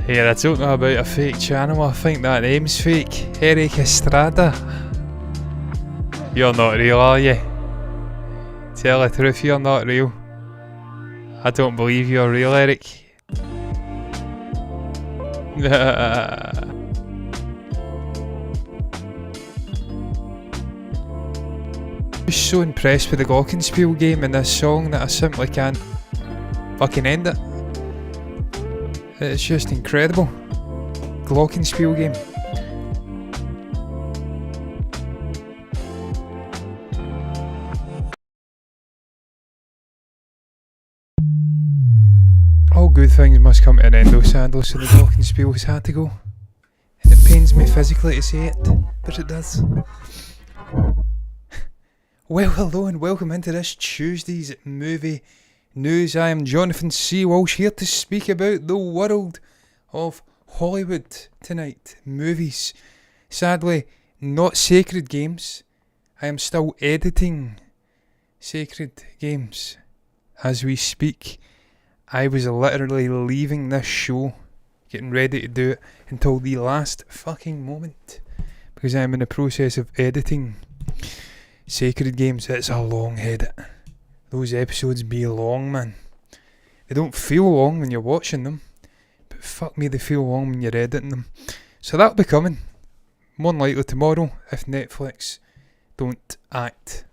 Yeah, I don't know about a fake channel, I think that name's fake. Eric Estrada. You're not real, are you? Tell the truth, you're not real. I don't believe you're real, Eric. I'm just so impressed with the Glockenspiel game and this song that I simply can't fucking end it. It's just incredible. Glockenspiel game. All good things must come to an end, though, sadly, so the Glockenspiel has had to go. And it pains me physically to say it, but it does. Well, hello and welcome into this Tuesday's movie news. I am Jonathan C. Walsh, here to speak about the world of Hollywood tonight. Movies. Sadly, not Sacred Games. I am still editing Sacred Games as we speak. I was literally leaving this show, getting ready to do it, until the last fucking moment, because I am in the process of editing Sacred Games. It's a long edit. Those episodes be long, man. They don't feel long when you're watching them, but fuck me, they feel long when you're editing them. So that'll be coming, more than likely tomorrow, if Netflix don't act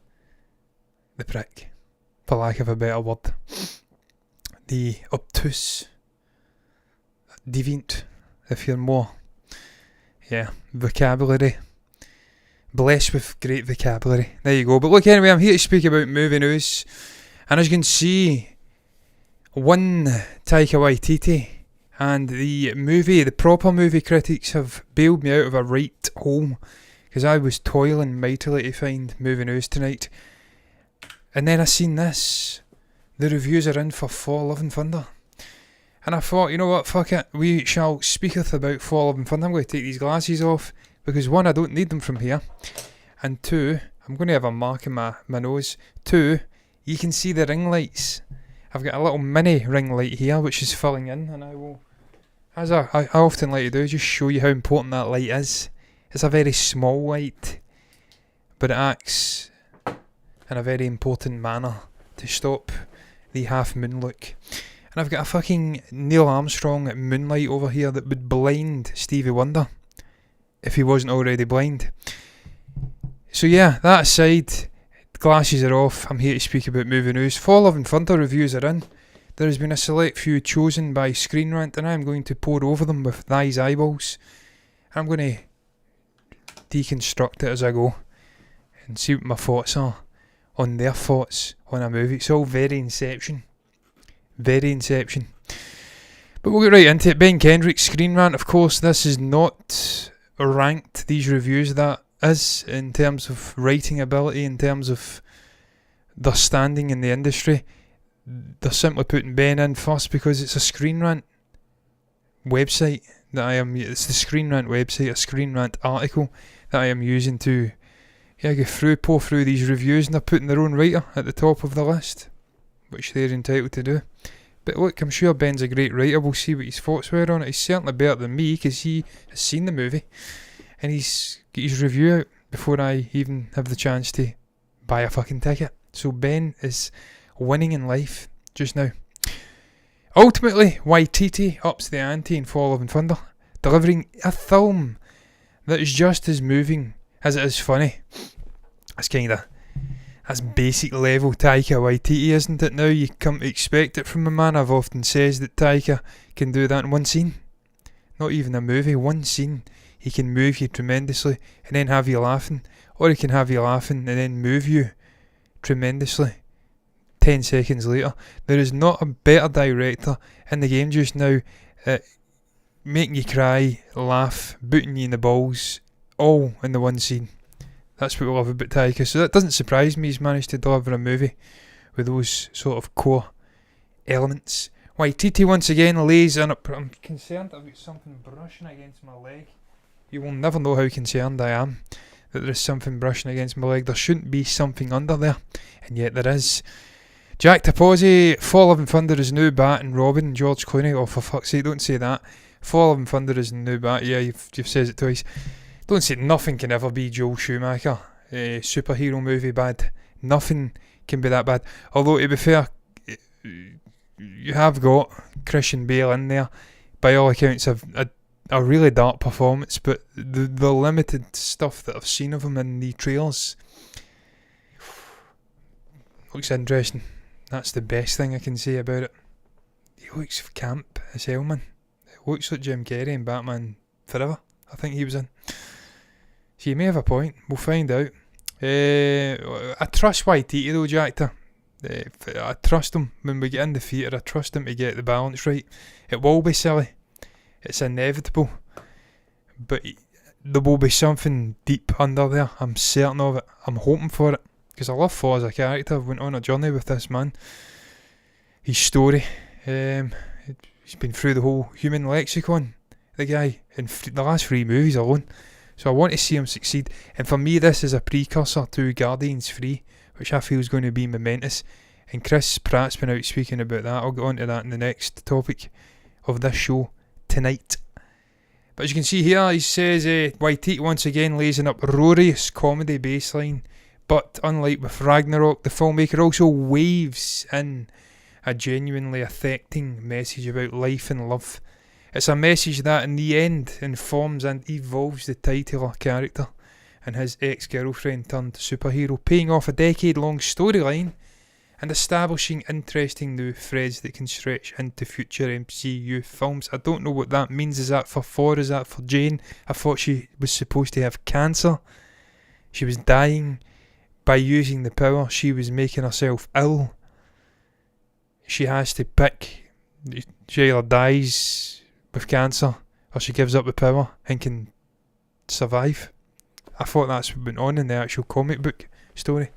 the prick, for lack of a better word. The obtuse, deviant, if you're more, vocabulary. Blessed with great vocabulary. There you go. But look, anyway, I'm here to speak about movie news. And as you can see, one Taika Waititi and the proper movie critics have bailed me out of a right hole, because I was toiling mightily to find movie news tonight. And then I seen this. The reviews are in for Thor: Love and Thunder. And I thought, you know what, fuck it. We shall speaketh about Thor: Love and Thunder. I'm going to take these glasses off, because one, I don't need them from here, and two, I'm going to have a mark in my nose. Two, you can see the ring lights. I've got a little mini ring light here which is filling in, and I will, as I often like to do, just show you how important that light is. It's a very small light, but it acts in a very important manner to stop the half moon look. And I've got a fucking Neil Armstrong moonlight over here that would blind Stevie Wonder if he wasn't already blind. So yeah, that aside, glasses are off. I'm here to speak about movie news. Thor: Love and Thunder reviews are in. There has been a select few chosen by Screen Rant, and I'm going to pour over them with these eyeballs. I'm going to deconstruct it as I go and see what my thoughts are on their thoughts on a movie. It's all very Inception. Very Inception. But we'll get right into it. Ben Kendrick's Screen Rant. Of course, this is not ranked, these reviews, that is, in terms of writing ability, in terms of their standing in the industry. They're simply putting Ben in first because it's a Screen Rant website that it's the Screen Rant website, a Screen Rant article that I am using to pour through these reviews, and they're putting their own writer at the top of the list, which they're entitled to do. But look, I'm sure Ben's a great writer. We'll see what his thoughts were on it. He's certainly better than me, because he has seen the movie and he's got his review out before I even have the chance to buy a fucking ticket. So Ben is winning in life just now. Ultimately, Waititi ups the ante in Thor: Love and Thunder, delivering a film that is just as moving as it is funny. That's basic level Taika Waititi, isn't it? Now you come to expect it from a man. I've often says that Taika can do that in one scene. Not even a movie, one scene. He can move you tremendously and then have you laughing. Or he can have you laughing and then move you tremendously 10 seconds later. There is not a better director in the game just now at making you cry, laugh, booting you in the balls, all in the one scene. That's what we love about Taika. So that doesn't surprise me. He's managed to deliver a movie with those sort of core elements. Waititi once again lays in. I'm concerned about something brushing against my leg. You will never know how concerned I am that there is something brushing against my leg. There shouldn't be something under there, and yet there is. Jack Tapozzi, Thor: Love and Thunder is new Bat and Robin, George Clooney. Oh, for fuck's sake, don't say that. Thor Love and Thunder is the new bat. Yeah, you've said it twice. Don't say nothing can ever be Joel Schumacher. Superhero movie bad. Nothing can be that bad. Although, to be fair, you have got Christian Bale in there. By all accounts, a really dark performance, but the limited stuff that I've seen of him in the trailers looks interesting. That's the best thing I can say about it. He looks camp as hell, man. It looks like Jim Carrey in Batman Forever, I think he was in. So you may have a point. We'll find out. I trust Waititi though, Jactor. I trust him when we get in the theatre. I trust him to get the balance right. It will be silly. It's inevitable. But there will be something deep under there. I'm certain of it. I'm hoping for it. Because I love Thor as a character. I've went on a journey with this man. His story. He's been through the whole human lexicon. The guy. In the last 3 movies alone. So I want to see him succeed. And for me, this is a precursor to Guardians 3. Which I feel is going to be momentous. And Chris Pratt's been out speaking about that. I'll get on to that in the next topic of this show tonight. But as you can see here, he says Waititi once again lays an uproarious comedy baseline. But unlike with Ragnarok, the filmmaker also waves in a genuinely affecting message about life and love. It's a message that in the end informs and evolves the titular character and his ex-girlfriend turned superhero, paying off a decade-long storyline and establishing interesting new threads that can stretch into future MCU films. I don't know what that means. Is that for Thor? Is that for Jane? I thought she was supposed to have cancer. She was dying. By using the power, she was making herself ill. She has to pick. She either dies with cancer or she gives up the power and can survive. I thought that's what went on in the actual comic book story.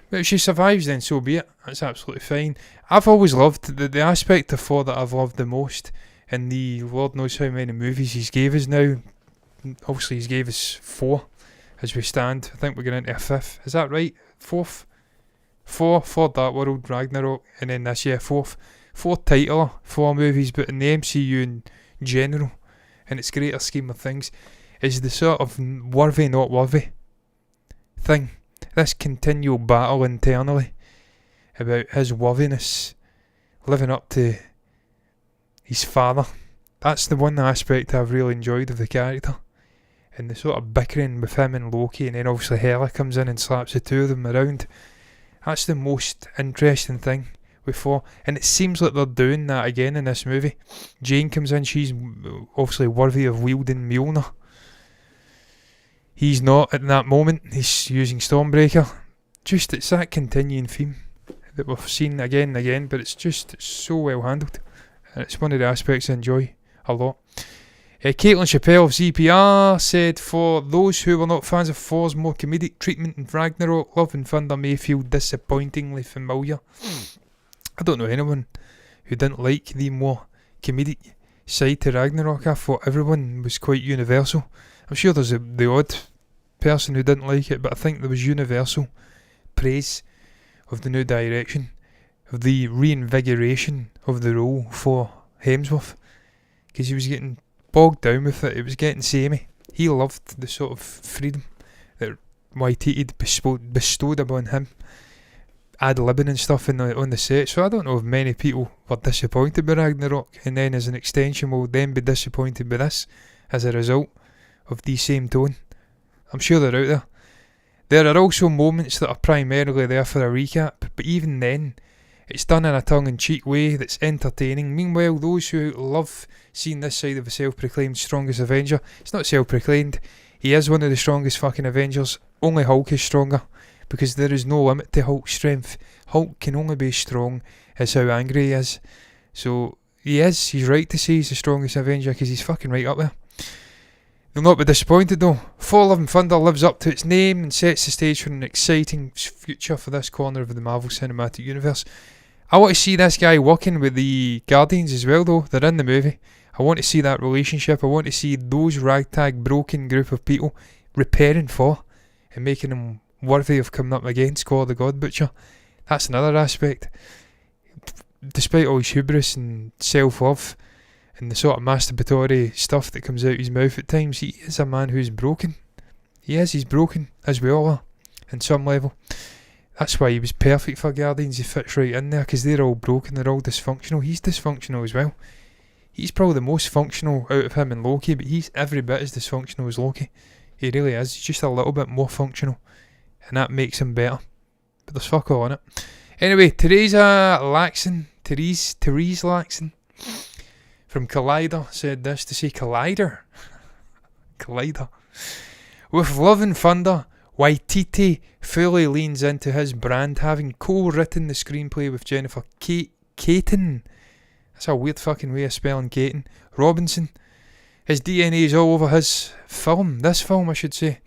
But if she survives, then so be it. That's absolutely fine. I've always loved the aspect of Thor that I've loved the most in the Lord knows how many movies he's gave us now. Obviously he's gave us 4 as we stand. I think we're going into a 5th. Is that right? 4th? 4 Dark World, Ragnarok, and then this year 4th. 4 titular, 4 movies, but in the MCU in general, in its greater scheme of things, is the sort of worthy not worthy thing. This continual battle internally about his worthiness living up to his father. That's the one aspect I've really enjoyed of the character. And the sort of bickering with him and Loki, and then obviously Hela comes in and slaps the two of them around. That's the most interesting thing with Thor. And it seems like they're doing that again in this movie. Jane comes in, she's obviously worthy of wielding Mjolnir. He's not at that moment. He's using Stormbreaker. Just, it's that continuing theme that we've seen again and again, but it's so well handled. And it's one of the aspects I enjoy a lot. Caitlin Chappelle of ZPR said, for those who were not fans of Thor's more comedic treatment in Ragnarok, Love and Thunder may feel disappointingly familiar. I don't know anyone who didn't like the more comedic side to Ragnarok. I thought everyone was quite universal. I'm sure there's the odd person who didn't like it, but I think there was universal praise of the new direction, of the reinvigoration of the role for Hemsworth, because he was getting bogged down with it. It was getting samey. He loved the sort of freedom that Waititi bestowed upon him, ad-libbing and stuff on the set. So I don't know if many people were disappointed by Ragnarok, and then as an extension will then be disappointed by this as a result of the same tone. I'm sure they're out there. There are also moments that are primarily there for a recap, but even then, it's done in a tongue-in-cheek way that's entertaining. Meanwhile, those who love seeing this side of a self-proclaimed strongest Avenger, it's not self-proclaimed, he is one of the strongest fucking Avengers. Only Hulk is stronger, because there is no limit to Hulk's strength. Hulk can only be as strong as how angry he is. So, he's right to say he's the strongest Avenger, because he's fucking right up there. They'll not be disappointed though. Thor Love and Thunder lives up to its name and sets the stage for an exciting future for this corner of the Marvel Cinematic Universe. I want to see this guy working with the Guardians as well though. They're in the movie. I want to see that relationship. I want to see those ragtag broken group of people repairing Thor and making him worthy of coming up against Gorr the God Butcher. That's another aspect. Despite all his hubris and self-love and the sort of masturbatory stuff that comes out his mouth at times, he is a man who's broken. He's broken, as we all are, on some level. That's why he was perfect for Guardians. He fits right in there, because they're all broken, they're all dysfunctional. He's dysfunctional as well. He's probably the most functional out of him and Loki, but he's every bit as dysfunctional as Loki. He really is. He's just a little bit more functional, and that makes him better. But there's fuck all in it. Anyway, Therese Laxon from Collider said this, to say Collider. Collider. With Love and Thunder, Waititi fully leans into his brand, having co-written the screenplay with Jennifer Caton. That's a weird fucking way of spelling Caton. Robinson. His DNA is all over his film. This film, I should say.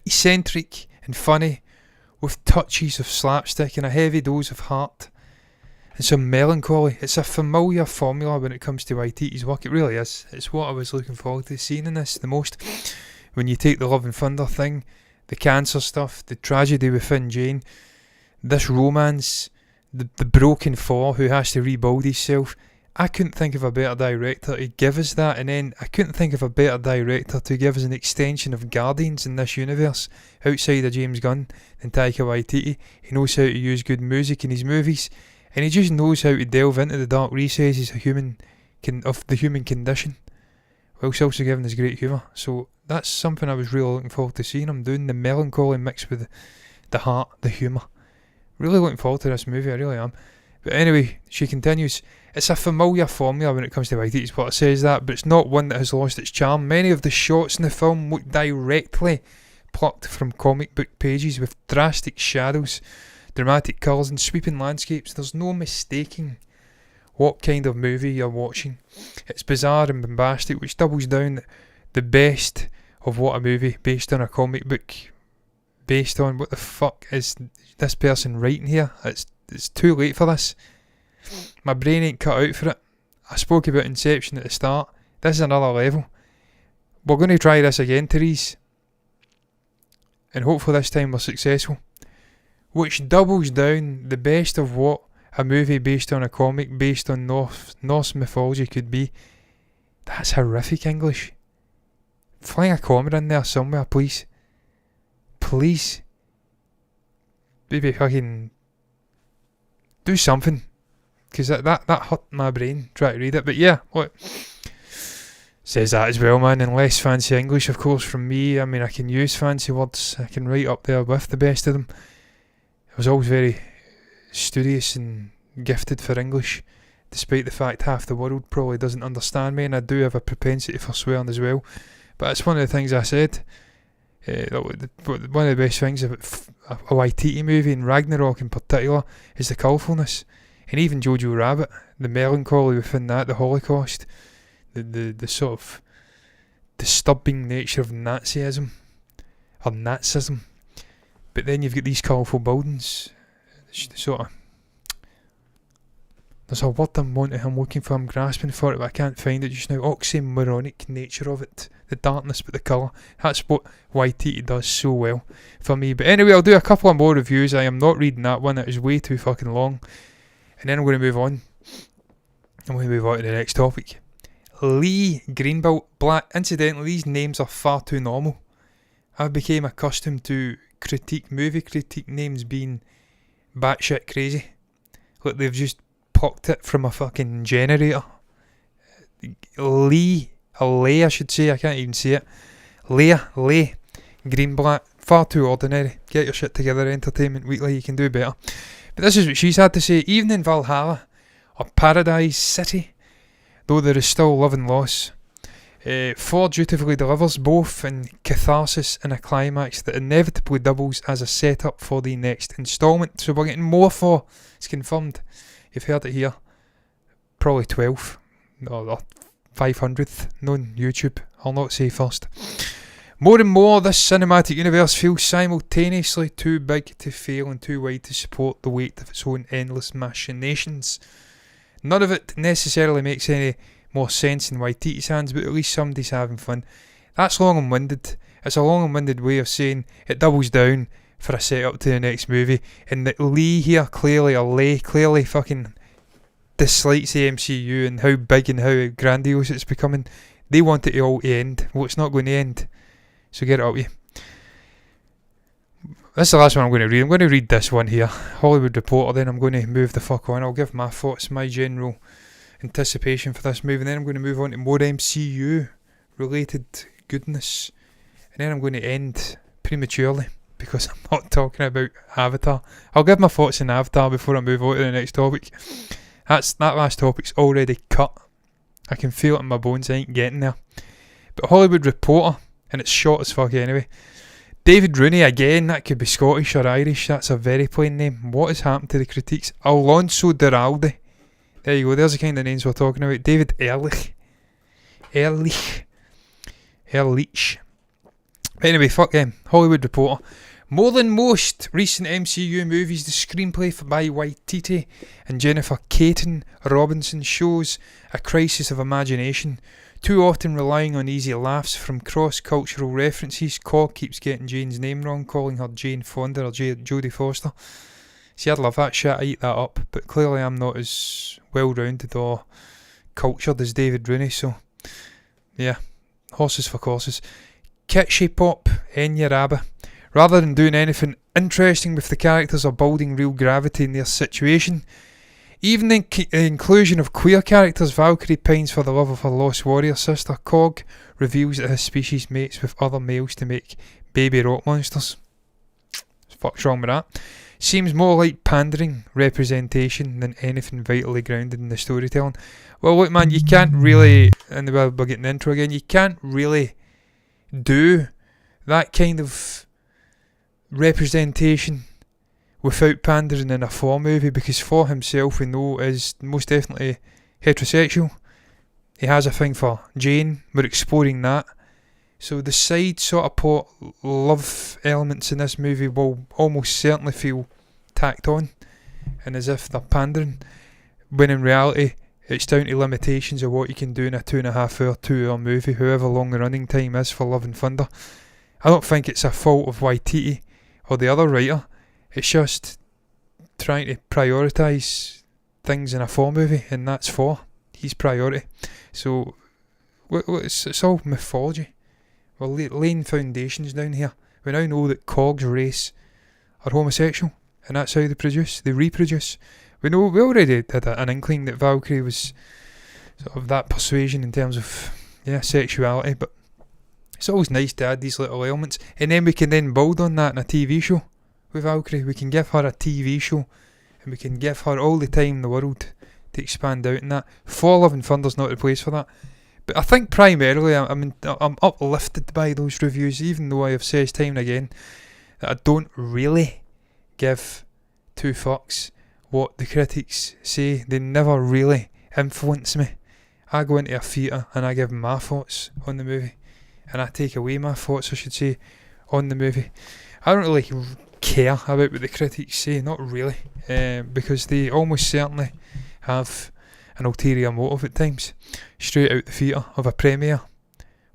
Eccentric and funny, with touches of slapstick and a heavy dose of heart and some melancholy. It's a familiar formula when it comes to Waititi's work. It really is. It's what I was looking forward to seeing in this the most. When you take the Love and Thunder thing, the cancer stuff, the tragedy within Jane, this romance, the broken Thor who has to rebuild himself. I couldn't think of a better director to give us that, and then I couldn't think of a better director to give us an extension of Guardians in this universe outside of James Gunn than Taika Waititi. He knows how to use good music in his movies, and he just knows how to delve into the dark recesses of the human condition, whilst also giving us great humour. So that's something I was really looking forward to seeing him doing, the melancholy mixed with the heart, the humour. Really looking forward to this movie, I really am. But anyway, she continues, it's a familiar formula when it comes to Waititi's what it says that, but it's not one that has lost its charm. Many of the shots in the film look directly plucked from comic book pages, with drastic shadows, dramatic colours and sweeping landscapes. There's no mistaking what kind of movie you're watching. It's bizarre and bombastic, which doubles down the best of what a movie based on a comic book, based on what the fuck is this person writing here. It's too late for this. My brain ain't cut out for it. I spoke about Inception at the start. This is another level. We're going to try this again, Therese, and hopefully this time we're successful. Which doubles down the best of what a movie based on a comic based on Norse mythology could be. That's horrific English. Fling a comma in there somewhere, please. Please. Maybe fucking do something, because that hurt my brain trying to read it. But yeah, what says that as well, man. And less fancy English, of course, from me. I mean, I can use fancy words. I can write up there with the best of them. I was always very studious and gifted for English, despite the fact half the world probably doesn't understand me, and I do have a propensity for swearing as well. But it's one of the things I said. One of the best things about a Waititi movie, and Ragnarok in particular, is the colourfulness. And even Jojo Rabbit, the melancholy within that, the Holocaust, the sort of disturbing nature of Nazism. But then you've got these colourful buildings, there's a word I'm looking for, I'm grasping for it, but I can't find it just now. Oxymoronic nature of it, the darkness but the colour. That's what Waititi does so well for me. But anyway, I'll do a couple of more reviews. I am not reading that one, it is way too fucking long. And then I'm going to move on. I'm going to move on to the next topic. Lee Greenblatt. Incidentally, these names are far too normal. I've become accustomed to movie critique names being batshit crazy. Like they've just plucked it from a fucking generator. Lee, I should say, I can't even see it. Lee Greenblatt, far too ordinary. Get your shit together, Entertainment Weekly, you can do better. But this is what she's had to say. Even in Valhalla, or Paradise City, though there is still love and loss, Thor dutifully delivers both in catharsis and a climax that inevitably doubles as a setup for the next instalment. So we're getting more Thor. It's confirmed. You've heard it here. Probably 12th or 500th on YouTube. I'll not say first. More and more, this cinematic universe feels simultaneously too big to fail and too wide to support the weight of its own endless machinations. None of it necessarily makes any more sense in Waititi's hands, but at least somebody's having fun. That's long and winded. It's a long and winded way of saying it doubles down for a setup to the next movie, and that Lee here clearly fucking dislikes the MCU and how big and how grandiose it's becoming, they want it all to end. Well, it's not going to end. So get it out of you. This is the last one I'm going to read. I'm going to read this one here. Hollywood Reporter, then I'm going to move the fuck on. I'll give my thoughts, my general anticipation for this movie, and then I'm going to move on to more MCU related goodness. And then I'm going to end prematurely because I'm not talking about Avatar. I'll give my thoughts on Avatar before I move on to the next topic. That last topic's already cut. I can feel it in my bones, I ain't getting there. But Hollywood Reporter, and it's short as fuck anyway. David Rooney, again, that could be Scottish or Irish, that's a very plain name. What has happened to the critiques? Alonso Duralde. There you go, there's the kind of names we're talking about. David Ehrlich. Anyway, fuck them. Hollywood Reporter. More than most recent MCU movies, the screenplay by Waititi and Jennifer Caton Robinson shows a crisis of imagination, too often relying on easy laughs from cross-cultural references. Cog keeps getting Jane's name wrong, calling her Jane Fonda or Jodie Foster. See, I'd love that shit, I eat that up, but clearly I'm not as well-rounded or cultured as David Rooney, so yeah, horses for courses. Kitschy pop, Enya Rabba. Rather than doing anything interesting with the characters or building real gravity in their situation, even the inclusion of queer characters, Valkyrie pines for the love of her lost warrior sister. Cog reveals that his species mates with other males to make baby rock monsters. What's wrong with that? Seems more like pandering representation than anything vitally grounded in the storytelling. Well, look, man, you can't really, and we're getting the intro again, you can't really do that kind of representation without pandering in a Thor movie, because Thor himself, we know, is most definitely heterosexual. He has a thing for Jane, we're exploring that. So the side sort of plot love elements in this movie will almost certainly feel tacked on and as if they're pandering, when in reality it's down to limitations of what you can do in a 2.5 hour, 2 hour movie, however long the running time is for Love and Thunder. I don't think it's a fault of Waititi or the other writer, it's just trying to prioritise things in a Thor movie, and that's Thor, he's priority. So it's all mythology. We're laying foundations down here. We now know that Cog's race are homosexual, and that's how they reproduce. We already had an inkling that Valkyrie was sort of that persuasion in terms of sexuality, but it's always nice to add these little elements, and then we can then build on that in a TV show with Valkyrie. We can give her a TV show, and we can give her all the time in the world to expand out in that. For Love and Thunder's not the place for that. But I think primarily I'm uplifted by those reviews, even though I have said time and again that I don't really give two fucks what the critics say. They never really influence me. I go into a theatre and I give my thoughts on the movie, and I take away my thoughts, I should say, on the movie. I don't really care about what the critics say, not really, because they almost certainly have an ulterior motive at times, straight out the theatre of a premiere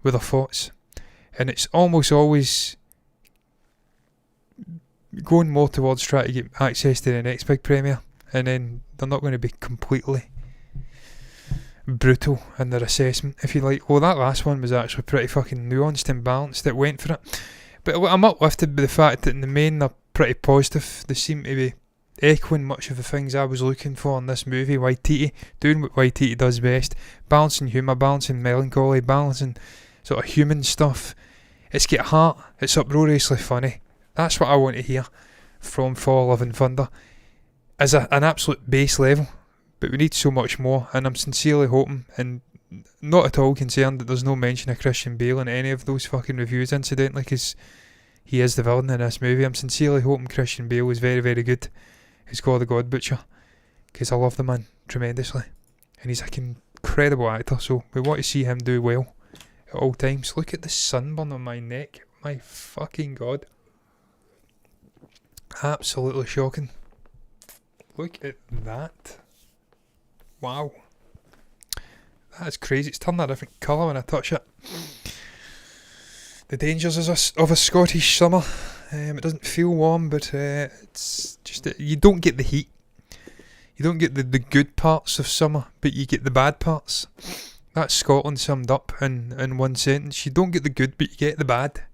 with their thoughts, and it's almost always going more towards trying to get access to the next big premiere, and then they're not going to be completely brutal in their assessment, if you like. Well, that last one was actually pretty fucking nuanced and balanced, it went for it. But I'm uplifted by the fact that in the main they're pretty positive. They seem to be echoing much of the things I was looking for in this movie. Waititi doing what Waititi does best, balancing humour, balancing melancholy, balancing sort of human stuff. It's got heart, it's uproariously funny. That's what I want to hear from Thor Love and Thunder as an absolute base level, but we need so much more, and I'm sincerely hoping, and not at all concerned, that there's no mention of Christian Bale in any of those fucking reviews, incidentally, because he is the villain in this movie. I'm sincerely hoping Christian Bale is very, very good as God the God Butcher, because I love the man tremendously, and he's an incredible actor, so we want to see him do well at all times. Look at the sunburn on my neck, my fucking God. Absolutely shocking. Look at that. Wow. That's crazy. It's turned a different colour when I touch it. The dangers of a Scottish summer. It doesn't feel warm, but it's just that you don't get the heat. You don't get the good parts of summer, but you get the bad parts. That's Scotland summed up in one sentence. You don't get the good, but you get the bad.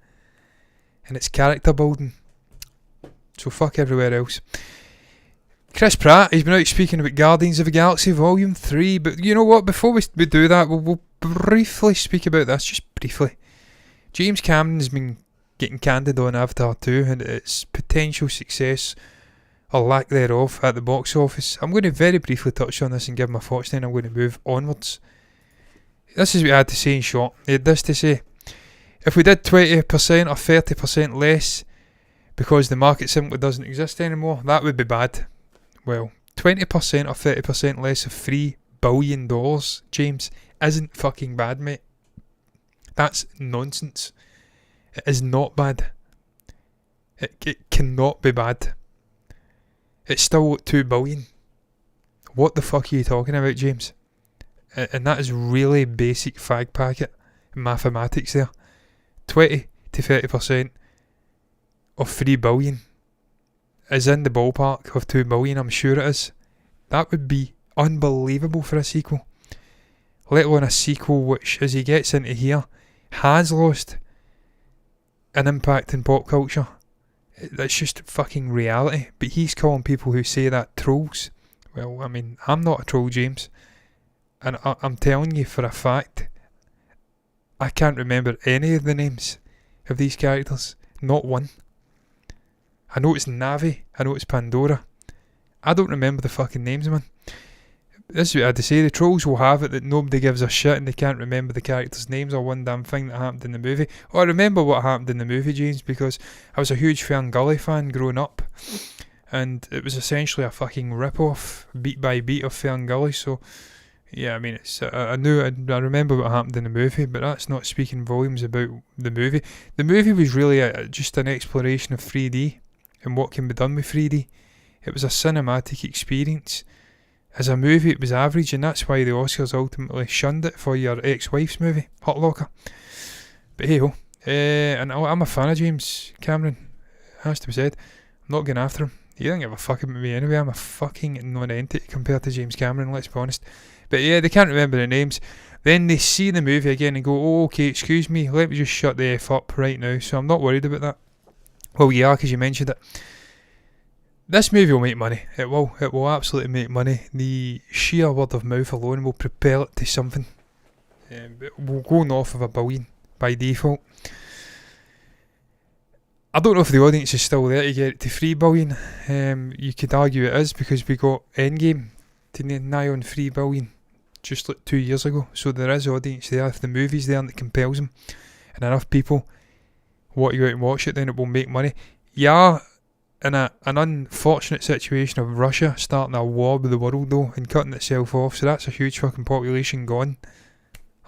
And it's character building. So fuck everywhere else. Chris Pratt, he's been out speaking about Guardians of the Galaxy Volume 3, but you know what, before we do that, we'll briefly speak about this, just briefly. James Cameron's been getting candid on Avatar 2 and its potential success, or lack thereof, at the box office. I'm going to very briefly touch on this and give my thoughts, then I'm going to move onwards. This is what he had to say in short. He had this to say: if we did 20% or 30% less because the market simply doesn't exist anymore, that would be bad. Well, 20% or 30% less of $3 billion, James, isn't fucking bad, mate. That's nonsense. It is not bad. It cannot be bad. It's still $2 billion. What the fuck are you talking about, James? And that is really basic fag packet mathematics there. 20 to 30% of 3 billion is in the ballpark of 2 billion, I'm sure it is. That would be unbelievable for a sequel. Let alone a sequel which, as he gets into here, has lost an impact in pop culture. That's just fucking reality. But he's calling people who say that trolls. Well, I mean, I'm not a troll, James. And I'm telling you for a fact, I can't remember any of the names of these characters. Not one. I know it's Navi, I know it's Pandora. I don't remember the fucking names, man. This is what I had to say. The trolls will have it that nobody gives a shit and they can't remember the characters' names or one damn thing that happened in the movie. Oh, I remember what happened in the movie, James, because I was a huge Ferngully fan growing up. And it was essentially a fucking rip-off, beat by beat, of Ferngully. So, yeah, I mean, I remember what happened in the movie, but that's not speaking volumes about the movie. The movie was really just an exploration of 3D and what can be done with 3D. It was a cinematic experience. As a movie, it was average, and that's why the Oscars ultimately shunned it for your ex-wife's movie, Hurt Locker. But hey ho, and I'm a fan of James Cameron, it has to be said. I'm not going after him. He doesn't give a fuck about me anyway. I'm a fucking non-entity compared to James Cameron, let's be honest. But yeah, they can't remember the names. Then they see the movie again and go, oh, okay, excuse me, let me just shut the F up right now. So I'm not worried about that. Well, yeah, because you mentioned it. This movie will make money. It will absolutely make money. The sheer word of mouth alone will propel it to something. We'll go north of $1 billion by default. I don't know if the audience is still there to get it to 3 billion. You could argue it is because we got Endgame to nigh on 3 billion just like 2 years ago. So there is audience there. If the movie's there and it compels them and enough people want to go out and watch it, then it will make money. Yeah, in an unfortunate situation of Russia starting a war with the world though and cutting itself off, so that's a huge fucking population gone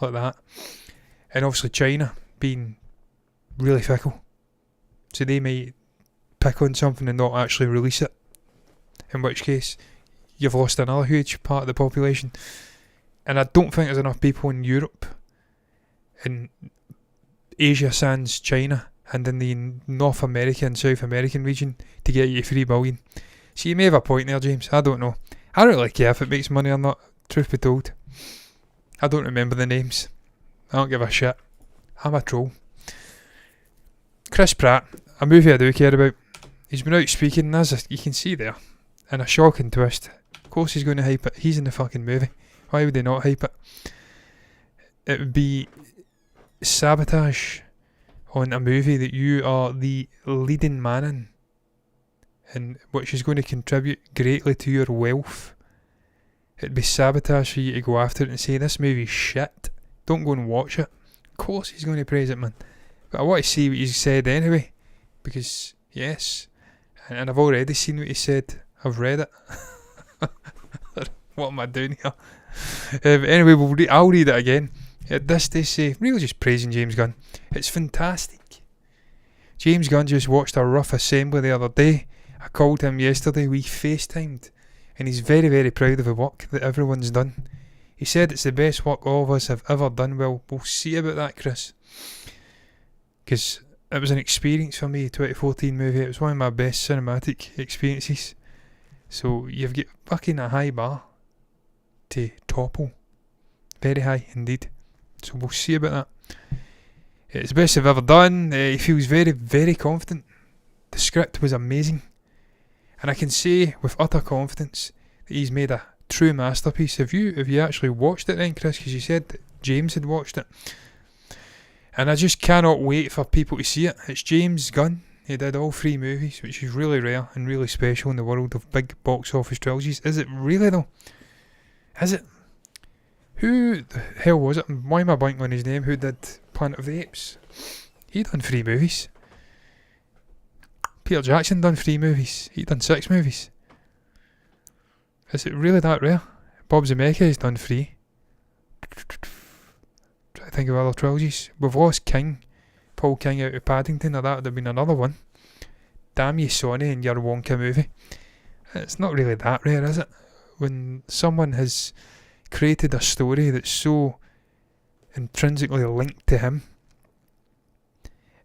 like that. And obviously China being really fickle, so they might pick on something and not actually release it, in which case you've lost another huge part of the population. And I don't think there's enough people in Europe, in Asia sans China, and in the North America and South American region to get you 3 billion. So you may have a point there, James. I don't know. I don't really care if it makes money or not, truth be told. I don't remember the names. I don't give a shit. I'm a troll. Chris Pratt, a movie I do care about. He's been out speaking, as you can see there, in a shocking twist. Of course he's going to hype it. He's in the fucking movie. Why would they not hype it? It would be sabotage on a movie that you are the leading man in, and which is going to contribute greatly to your wealth. It'd be sabotage for you to go after it and say, this movie's shit, don't go and watch it. Of course he's going to praise it, man. But I want to see what he's said anyway, because, yes, and I've already seen what he said. I've read it. What am I doing here? Anyway, I'll read it again. This they say, really just praising James Gunn. It's fantastic. James Gunn just watched a rough assembly the other day. I called him yesterday, we FaceTimed, and he's very, very proud of the work that everyone's done. He said it's the best work all of us have ever done. Well, we'll see about that, Chris. Because it was an experience for me, 2014 movie. It was one of my best cinematic experiences. So you've got fucking a high bar to topple. Very high indeed. So we'll see about that. It's the best I've ever done. He feels very, very confident. The script was amazing. And I can say with utter confidence that he's made a true masterpiece. Have you actually watched it then, Chris? Because you said that James had watched it. And I just cannot wait for people to see it. It's James Gunn. He did all 3 movies, which is really rare and really special in the world of big box office trilogies. Is it really though? Is it? Who the hell was it? Why am I blanking on his name? Who did Planet of the Apes? He done 3 movies. Peter Jackson done 3 movies. He done 6 movies. Is it really that rare? Bob Zemeckis has done 3. Try to think of other trilogies. We've lost King. Paul King out of Paddington, or that would have been another one. Damn you, Sony, and your Wonka movie. It's not really that rare, is it? When someone has created a story that's so intrinsically linked to him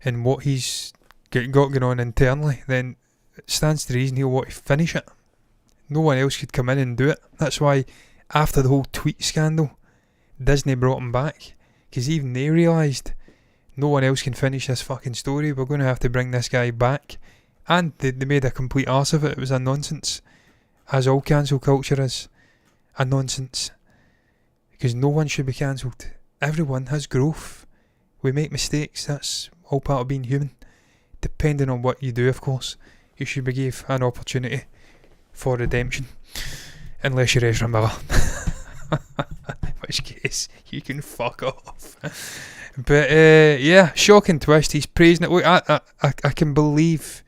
and what he's got going on internally, then it stands to reason he'll want to finish it. No one else could come in and do it. That's why after the whole tweet scandal, Disney brought him back, because even they realised no one else can finish this fucking story. We're going to have to bring this guy back. And they made a complete arse of it. It was a nonsense, as all cancel culture is a nonsense, because no one should be cancelled. Everyone has growth. We make mistakes. That's all part of being human. Depending on what you do, of course, you should be given an opportunity for redemption, unless you're Ezra Miller, in which case you can fuck off. But yeah, shocking twist. He's praising it. Look, I can believe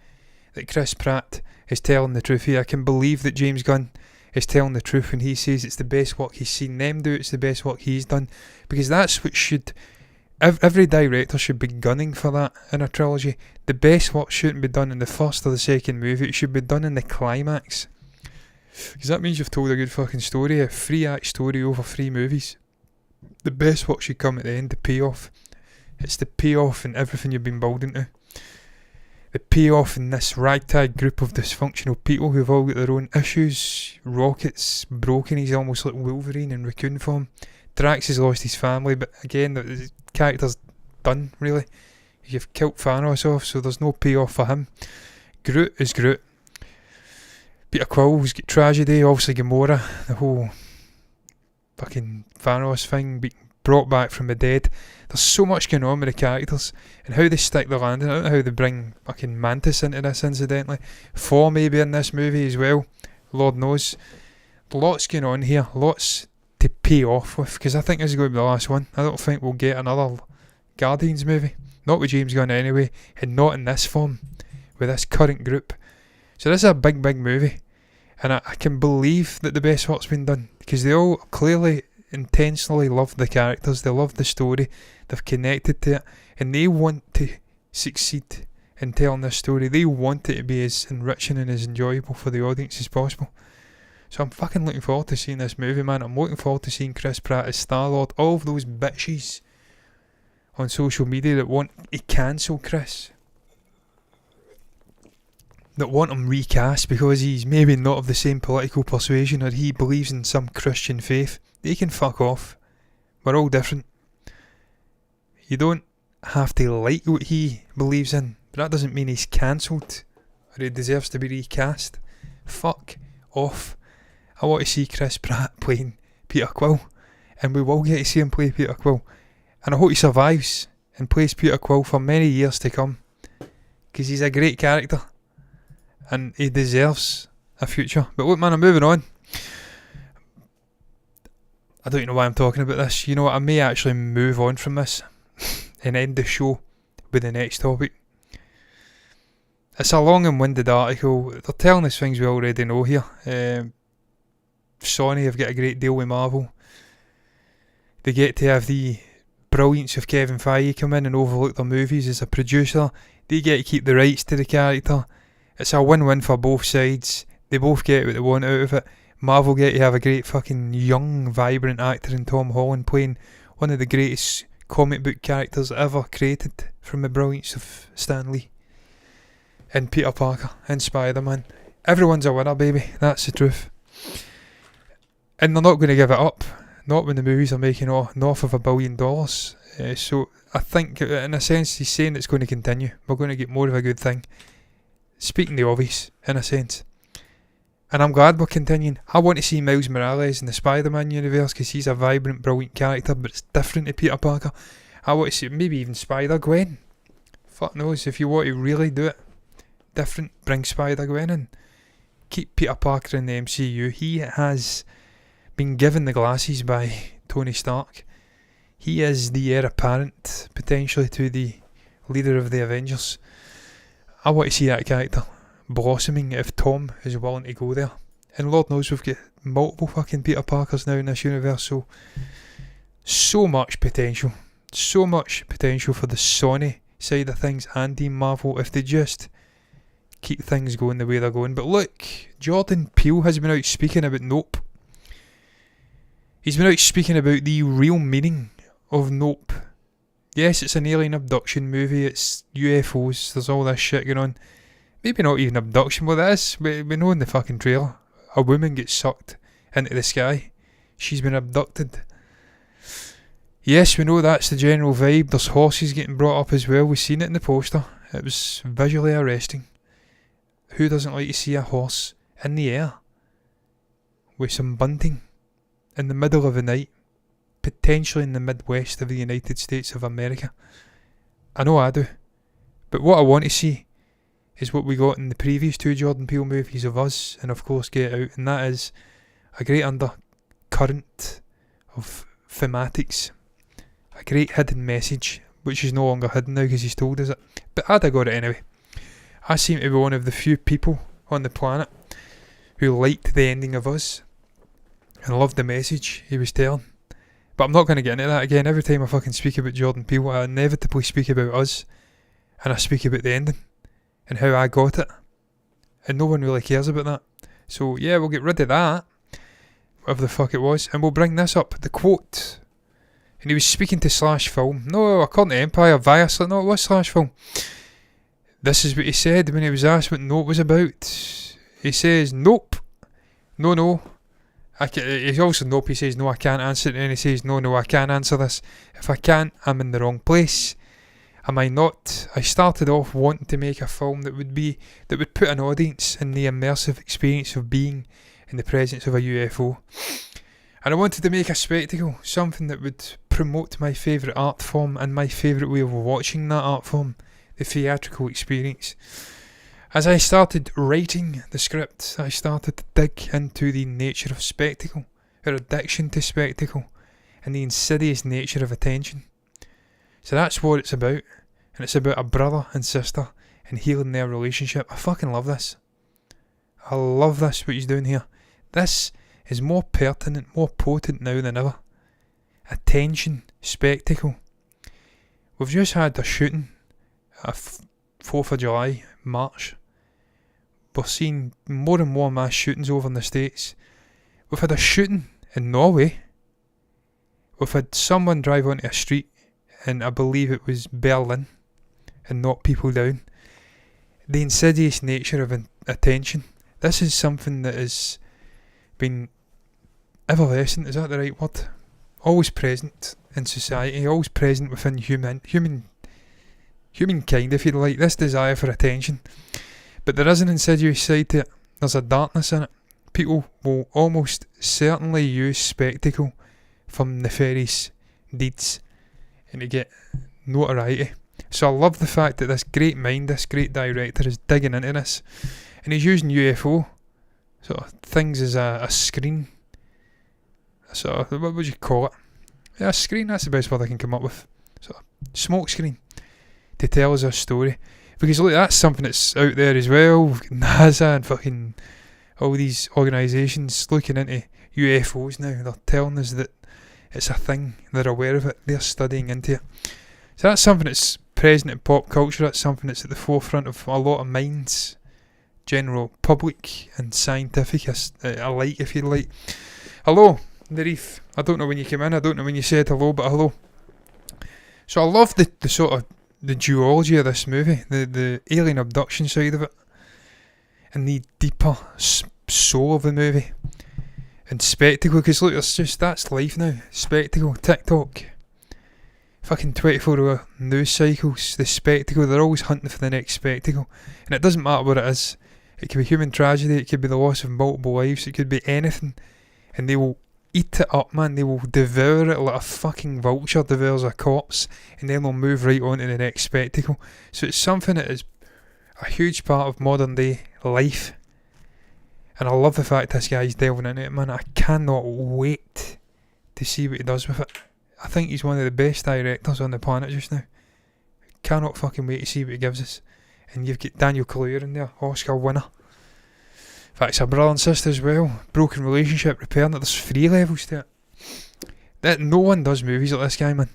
that Chris Pratt is telling the truth here. I can believe that James Gunn is telling the truth when he says it's the best work he's seen them do. It's the best work he's done, because that's what should. Every director should be gunning for that in a trilogy. The best work shouldn't be done in the first or the second movie. It should be done in the climax, because that means you've told a good fucking story, a 3-act story over 3 movies. The best work should come at the end, the payoff. It's the payoff in everything you've been building to. The payoff in this ragtag group of dysfunctional people who've all got their own issues. Rocket's broken, he's almost like Wolverine in raccoon form. Drax has lost his family, but again, the character's done, really. You've killed Thanos off, so there's no payoff for him. Groot is Groot. Peter Quill's got tragedy, obviously Gamora, the whole fucking Thanos thing, being brought back from the dead. There's so much going on with the characters, and how they stick the landing. I don't know how they bring fucking Mantis into this, incidentally. Thor maybe in this movie as well, Lord knows. Lots going on here, lots to pay off with, because I think this is going to be the last one. I don't think we'll get another Guardians movie, not with James Gunn anyway, and not in this form, with this current group. So this is a big, big movie, and I can believe that the best work's been done, because they all clearly intensely love the characters, they love the story, they've connected to it, and they want to succeed in telling this story. They want it to be as enriching and as enjoyable for the audience as possible. So I'm fucking looking forward to seeing this movie, man. I'm looking forward to seeing Chris Pratt as Star-Lord. All of those bitches on social media that want to cancel Chris, that want him recast because he's maybe not of the same political persuasion, or he believes in some Christian faith, they can fuck off. We're all different. You don't have to like what he believes in, but that doesn't mean he's cancelled or he deserves to be recast. Fuck off. I want to see Chris Pratt playing Peter Quill, and we will get to see him play Peter Quill, and I hope he survives and plays Peter Quill for many years to come, because he's a great character and he deserves a future. But look, man, I'm moving on. I don't know why I'm talking about this. You know what, I may actually move on from this and end the show with the next topic. It's a long and winded article. They're telling us things we already know here. Sony have got a great deal with Marvel. They get to have the brilliance of Kevin Feige come in and overlook their movies as a producer. They get to keep the rights to the character. It's a win-win for both sides. They both get what they want out of it. Marvel get to have a great fucking young, vibrant actor in Tom Holland playing one of the greatest comic book characters ever created from the brilliance of Stan Lee and Peter Parker and Spider-Man everyone's a winner, baby. That's the truth. And they're not going to give it up. Not when the movies are making north of $1 billion. So I think, in a sense, he's saying it's going to continue. We're going to get more of a good thing. Speaking the obvious, in a sense. And I'm glad we're continuing. I want to see Miles Morales in the Spider-Man universe because he's a vibrant, brilliant character, but it's different to Peter Parker. I want to see maybe even Spider-Gwen. Fuck knows, if you want to really do it different, bring Spider-Gwen in. Keep Peter Parker in the MCU. He has been given the glasses by Tony Stark. He is the heir apparent, potentially, to the leader of the Avengers. I want to see that character blossoming if Tom is willing to go there. And Lord knows we've got multiple fucking Peter Parkers now in this universe, so much potential. So much potential for the Sony side of things and Team Marvel if they just keep things going the way they're going. But look, Jordan Peele has been out speaking about Nope. He's been out speaking about the real meaning of Nope. Yes, it's an alien abduction movie, it's UFOs, there's all this shit going on. Maybe not even abduction, but it is. We know in the fucking trailer, a woman gets sucked into the sky. She's been abducted. Yes, we know that's the general vibe. There's horses getting brought up as well. We've seen it in the poster. It was visually arresting. Who doesn't like to see a horse in the air with some bunting in the middle of the night, potentially in the Midwest of the United States of America? I know I do. But what I want to see is what we got in the previous two Jordan Peele movies of Us and of course Get Out, and that is a great undercurrent of thematics, a great hidden message, which is no longer hidden now because he's told us it. But I'd have got it anyway. I seem to be one of the few people on the planet who liked the ending of Us and loved the message he was telling. But I'm not going to get into that again. Every time I fucking speak about Jordan Peele, I inevitably speak about Us, and I speak about the ending and how I got it, and no one really cares about that. So yeah, we'll get rid of that, whatever the fuck it was, and we'll bring this up, the quote. And he was speaking to Slash Film. No, according to Empire, Viasat. No, it was Slash Film. This is what he said when he was asked what Nope was about. He says, nope. No. He also nope, he says, no, I can't answer it. And he says, no, I can't answer this. If I can't, I'm in the wrong place. Am I not? I started off wanting to make a film that would put an audience in the immersive experience of being in the presence of a UFO. And I wanted to make a spectacle, something that would promote my favourite art form and my favourite way of watching that art form, the theatrical experience. As I started writing the script, I started to dig into the nature of spectacle, our addiction to spectacle, and the insidious nature of attention. So that's what it's about, and it's about a brother and sister and healing their relationship. I fucking love this. I love this, what he's doing here. This is more pertinent, more potent now than ever. Attention, spectacle. We've just had a shooting, a 4th of July march. We're seeing more and more mass shootings over in the States. We've had a shooting in Norway. We've had someone drive onto a street, and I believe it was Berlin, and knock people down. The insidious nature of attention. This is something that has been effervescent, is that the right word? Always present in society, always present within humankind, if you like, this desire for attention. But there is an insidious side to it. There's a darkness in it. People will almost certainly use spectacle for nefarious deeds and to get notoriety. So I love the fact that this great mind, this great director is digging into this, and he's using UFO sort of things as a screen. Sort of, what would you call it? Yeah, a screen, that's the best word I can come up with. Sort of smoke screen to tell us our story. Because look, that's something that's out there as well. NASA and fucking all these organisations looking into UFOs now. They're telling us that it's a thing. They're aware of it. They're studying into it. So that's something that's present in pop culture. That's something that's at the forefront of a lot of minds, general public and scientific alike, if you like. Hello, Narif. I don't know when you came in. I don't know when you said hello, but hello. So I love the sort of the duology of this movie, the alien abduction side of it. and the deeper soul of the movie. And spectacle, because look, that's life now. Spectacle, TikTok, fucking 24-hour news cycles, the spectacle, they're always hunting for the next spectacle. And it doesn't matter what it is. It could be human tragedy, it could be the loss of multiple lives, it could be anything. And they will eat it up, man. They will devour it like a fucking vulture devours a corpse, and then they'll move right on to the next spectacle. So it's something that is a huge part of modern day life. And I love the fact this guy's delving into it, man. I cannot wait to see what he does with it. I think he's one of the best directors on the planet just now. Cannot fucking wait to see what he gives us. And you've got Daniel Kaluuya in there, Oscar winner. In fact, it's a brother and sister as well. Broken relationship, repairing it. There's 3 levels to it. No one does movies like this guy, man.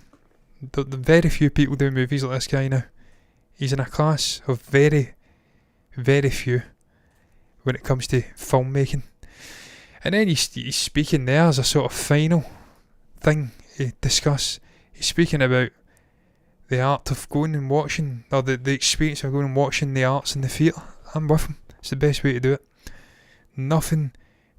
The very few people do movies like this guy now. He's in a class of very, very few when it comes to filmmaking. And then he's speaking there as a sort of final thing to discuss. He's speaking about the art of going and watching, or the experience of going and watching the arts in the theatre. I'm with him. It's the best way to do it. Nothing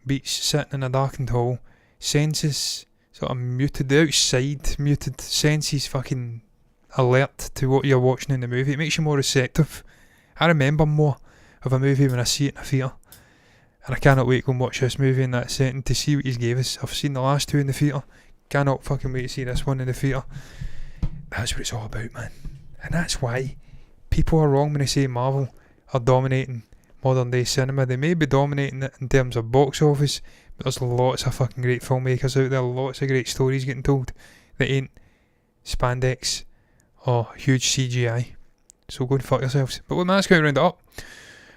beats sitting in a darkened hall, senses sort of muted, the outside muted, senses fucking alert to what you're watching in the movie. It makes you more receptive. I remember more of a movie when I see it in a theatre, and I cannot wait to go and watch this movie in that setting to see what he's gave us. I've seen the last 2 in the theatre, cannot fucking wait to see this one in the theatre. That's what it's all about, man. And that's why people are wrong when they say Marvel are dominating modern day cinema. They may be dominating it in terms of box office, but there's lots of fucking great filmmakers out there, lots of great stories getting told that ain't spandex or huge CGI. So go and fuck yourselves. But that's going to round it up.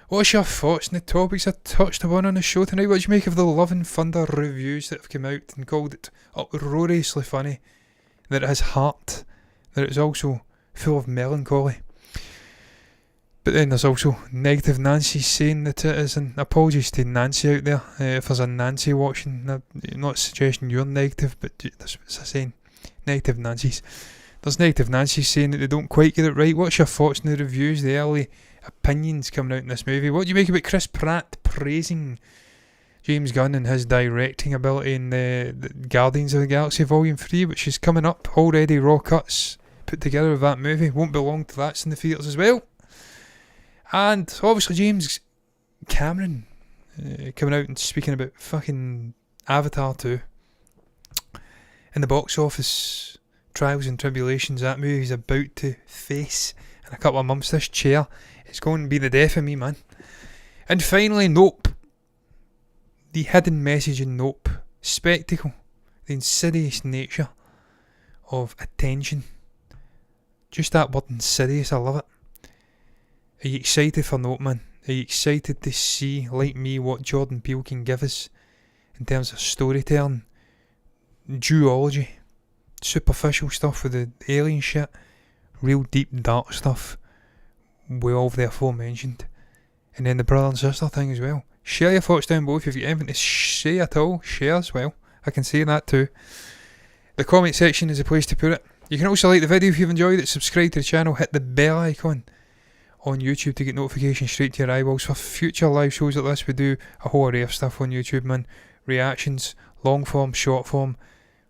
What's your thoughts on the topics I touched upon on the show tonight? What do you make of the Love and Thunder reviews that have come out and called it uproariously funny, that it has heart, that it's also full of melancholy? But then there's also Negative Nancy saying that it is, and apologies to Nancy out there if there's a Nancy watching. I'm not suggesting you're negative, but that's what I'm saying. Negative Nancy's. There's Negative Nancy saying that they don't quite get it right. What's your thoughts on the reviews, the early opinions coming out in this movie? What do you make about Chris Pratt praising James Gunn and his directing ability in the Guardians of the Galaxy Volume 3, which is coming up already, raw cuts put together with that movie? Won't be long till that's in the theatres as well. And obviously James Cameron coming out and speaking about fucking Avatar 2 and the box office trials and tribulations that movie's about to face in a couple of months. This chair, it's going to be the death of me, man. And finally, Nope. The hidden message in Nope. Spectacle. The insidious nature of attention. Just that word, insidious, I love it. Are you excited for Nope, man? Are you excited to see, like me, what Jordan Peele can give us in terms of storytelling, duology, superficial stuff with the alien shit, real deep dark stuff with all of the aforementioned, and then the brother and sister thing as well? Share your thoughts down below. If you've got anything to say at all, share as well. I can say that too. The comment section is the place to put it. You can also like the video if you've enjoyed it, subscribe to the channel, hit the bell icon on YouTube to get notifications straight to your eyeballs for future live shows like this. We do a whole array of stuff on YouTube, man. Reactions, long form, short form,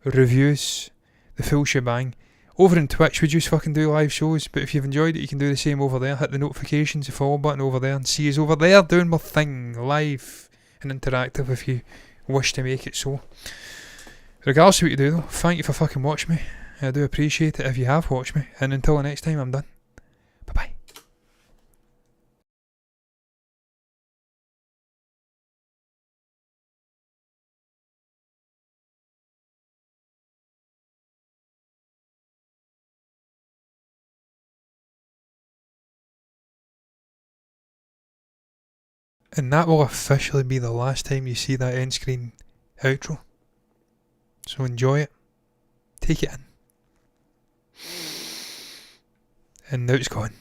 reviews, the full shebang. Over on Twitch we just fucking do live shows, but if you've enjoyed it you can do the same over there. Hit the notifications, the follow button over there, and see us over there doing my thing, live and interactive if you wish to make it so. Regardless of what you do though, thank you for fucking watching me. I do appreciate it if you have watched me, and until the next time, I'm done. Bye bye. And that will officially be the last time you see that end screen outro. So enjoy it. Take it in. And now it's gone.